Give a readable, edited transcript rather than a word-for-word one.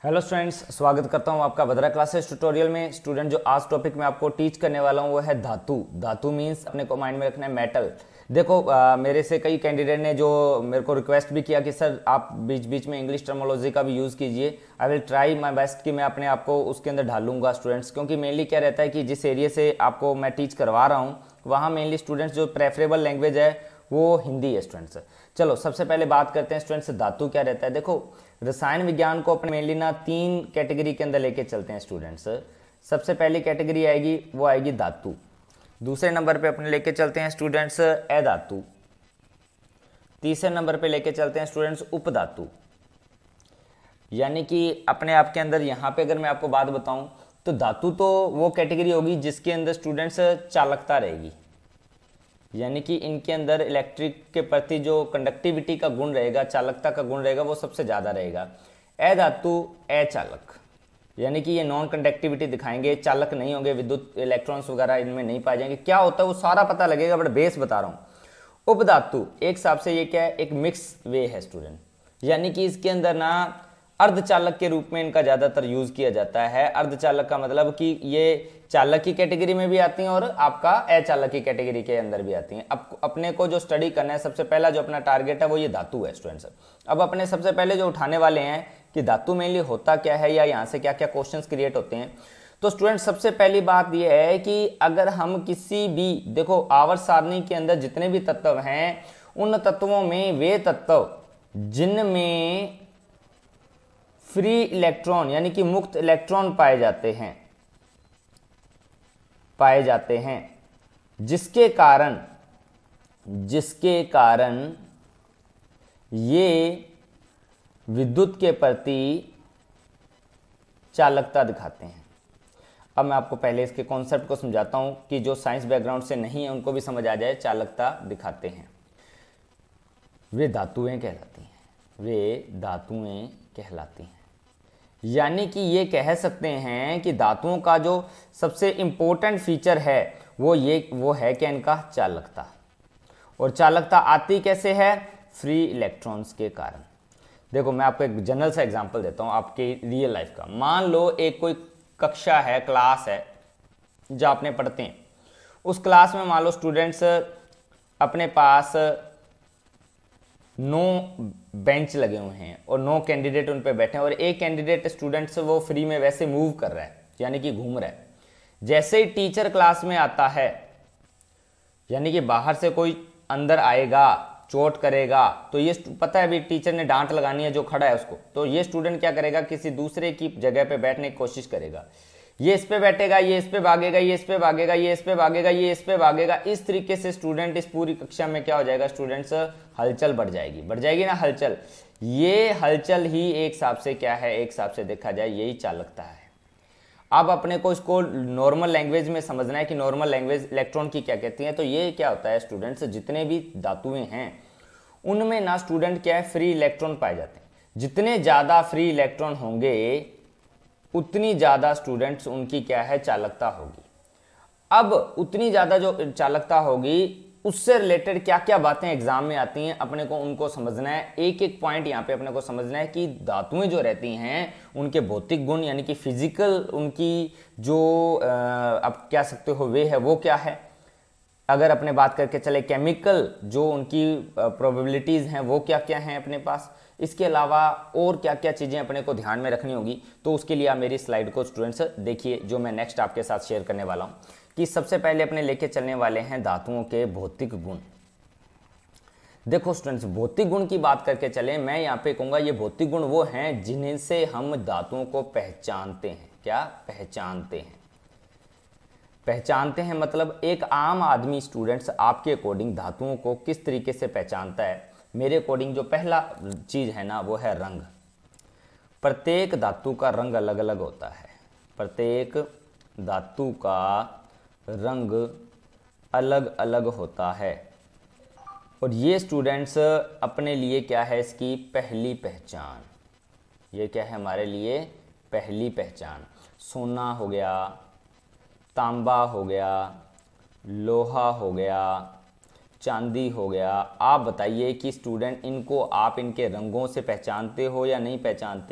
Hello students, स्वागत करता हूं आपका भद्रा क्लासेस ट्यूटोरियल में। स्टूडेंट जो आज टॉपिक में आपको टीच करने वाला हूं वो है धातु। धातु मींस अपने को माइंड में रखना है मेटल। देखो मेरे से कई कैंडिडेट ने जो मेरे को रिक्वेस्ट भी किया कि सर आप बीच बीच में इंग्लिश टर्मोलॉजी का भी यूज़ कीजिए। I will try my best कि मैं अपने आप को उसके अंदर ढालूंगा स्टूडेंट्स, क्योंकि मेनली क्या रहता है कि जिस एरिया से आपको मैं टीच करवा रहा हूँ वहाँ मेनली स्टूडेंट्स जो प्रेफरेबल लैंग्वेज है वो हिंदी है स्टूडेंट्स। चलो सबसे पहले बात करते हैं स्टूडेंट्स धातु क्या रहता है। देखो रसायन विज्ञान को अपने मेनली ना 3 कैटेगरी के अंदर लेके चलते हैं स्टूडेंट्स। सबसे पहली कैटेगरी आएगी वो आएगी धातु। दूसरे नंबर पे अपने लेके चलते हैं स्टूडेंट्स अधातु। तीसरे नंबर पे लेके चलते हैं स्टूडेंट्स उपधातु। यानी कि अपने आप के अंदर यहाँ पे अगर मैं आपको बात बताऊं तो धातु तो वो कैटेगरी होगी जिसके अंदर स्टूडेंट्स चालकता रहेगी, यानी कि इनके अंदर इलेक्ट्रिक के प्रति जो कंडक्टिविटी का गुण रहेगा, चालकता का गुण रहेगा वो सबसे ज़्यादा रहेगा। अधातु अचालक, यानी कि ये नॉन कंडक्टिविटी दिखाएंगे, चालक नहीं होंगे, विद्युत इलेक्ट्रॉन्स वगैरह इनमें नहीं पाए जाएंगे। क्या होता है वो सारा पता लगेगा, बट बेस बता रहा हूँ। उपधातु एक हिसाब से ये क्या है, एक मिक्स वे है स्टूडेंट, यानी कि इसके अंदर ना अर्धचालक के रूप में इनका ज़्यादातर यूज़ किया जाता है। अर्धचालक का मतलब कि ये चालक की कैटेगरी में भी आती हैं और आपका अचालक की कैटेगरी के अंदर भी आती हैं। अब अपने को जो स्टडी करना है, सबसे पहला जो अपना टारगेट है वो ये धातु है स्टूडेंट्स। अब अपने सबसे पहले जो उठाने वाले हैं कि धातु मेनली होता क्या है या यहाँ से क्या क्या क्वेश्चंस क्रिएट होते हैं। तो स्टूडेंट सबसे पहली बात यह है कि अगर हम किसी भी, देखो आवर्त सारणी के अंदर जितने भी तत्व हैं उन तत्वों में वे तत्व जिनमें फ्री इलेक्ट्रॉन यानी कि मुक्त इलेक्ट्रॉन पाए जाते हैं जिसके कारण ये विद्युत के प्रति चालकता दिखाते हैं। अब मैं आपको पहले इसके कॉन्सेप्ट को समझाता हूं कि जो साइंस बैकग्राउंड से नहीं है उनको भी समझ आ जाए। चालकता दिखाते हैं, वे धातुएं कहलाती हैं। यानी कि ये कह सकते हैं कि धातुओं का जो सबसे इंपॉर्टेंट फीचर है वो है कि इनका चालकता। और चालकता आती कैसे है? फ्री इलेक्ट्रॉन्स के कारण। देखो मैं आपको एक जनरल सा एग्जांपल देता हूं आपके रियल लाइफ का। मान लो एक कोई कक्षा है, क्लास है जो आपने पढ़ते हैं। उस क्लास में मान लो स्टूडेंट्स अपने पास 9 बेंच लगे हुए हैं और 9 कैंडिडेट उन पे बैठे हैं और एक कैंडिडेट स्टूडेंट्स वो फ्री में वैसे मूव कर रहा है, यानी कि घूम रहा है। जैसे ही टीचर क्लास में आता है, यानी कि बाहर से कोई अंदर आएगा, चोट करेगा, तो ये पता है अभी टीचर ने डांट लगानी है जो खड़ा है उसको, तो ये स्टूडेंट क्या करेगा, किसी दूसरे की जगह पे बैठने की कोशिश करेगा। ये इस पे बैठेगा, ये इस पे भागेगा, ये इस पे भागेगा, ये इस पे भागेगा, ये इस पे भागेगा। इस तरीके से स्टूडेंट इस पूरी कक्षा में क्या हो जाएगा स्टूडेंट्स, हलचल बढ़ जाएगी ना हलचल। ये हलचल ही एक हिसाब से क्या है, एक हिसाब से देखा जाए यही चालकता है। अब अपने को इसको नॉर्मल लैंग्वेज में समझना है कि नॉर्मल लैंग्वेज इलेक्ट्रॉन की क्या कहती है। तो ये क्या होता है स्टूडेंट्स, जितने भी धातुएं हैं उनमें ना स्टूडेंट क्या है, फ्री इलेक्ट्रॉन पाए जाते हैं। जितने ज़्यादा फ्री इलेक्ट्रॉन होंगे उतनी ज़्यादा स्टूडेंट्स उनकी क्या है, चालकता होगी। अब उतनी ज़्यादा जो चालकता होगी उससे रिलेटेड क्या क्या बातें एग्जाम में आती हैं अपने को उनको समझना है। एक एक पॉइंट यहाँ पे अपने को समझना है कि धातुएं जो रहती हैं उनके भौतिक गुण यानी कि फिजिकल उनकी जो आप क्या सकते हो वे है वो क्या है। अगर अपने बात करके चले केमिकल जो उनकी प्रोबेबिलिटीज़ हैं वो क्या क्या हैं अपने पास। इसके अलावा और क्या क्या चीज़ें अपने को ध्यान में रखनी होगी। तो उसके लिए आप मेरी स्लाइड को स्टूडेंट्स देखिए जो मैं नेक्स्ट आपके साथ शेयर करने वाला हूँ। कि सबसे पहले अपने लेके चलने वाले हैं धातुओं के भौतिक गुण। देखो स्टूडेंट्स भौतिक गुण की बात करके चले, मैं यहाँ पे कहूँगा ये भौतिक गुण वो हैं जिनसे हम धातुओं को पहचानते हैं। क्या पहचानते हैं मतलब एक आम आदमी स्टूडेंट्स आपके अकॉर्डिंग धातुओं को किस तरीके से पहचानता है। मेरे अकॉर्डिंग जो पहला चीज़ है ना वो है रंग। प्रत्येक धातु का रंग अलग अलग होता है। प्रत्येक धातु का रंग अलग अलग होता है और ये स्टूडेंट्स अपने लिए क्या है, इसकी पहली पहचान। ये क्या है हमारे लिए पहली पहचान। सोना हो गया, तांबा हो गया, लोहा हो गया, चांदी हो गया। आप बताइए कि स्टूडेंट इनको आप इनके रंगों से पहचानते हो या नहीं पहचानते।